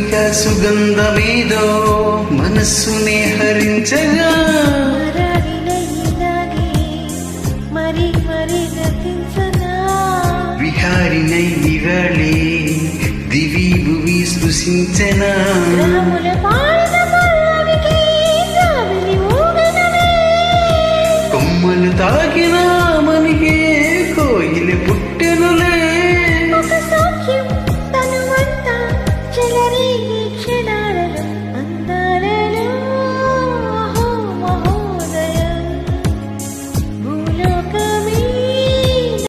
ఇంకా సుగంధమేదో మనస్సునే హరించగా విహారినై ఇవాళే దివి భువి స్పృశించనా కొమ్మలు తాకినా మనకే కోయిల పుట్టెనులే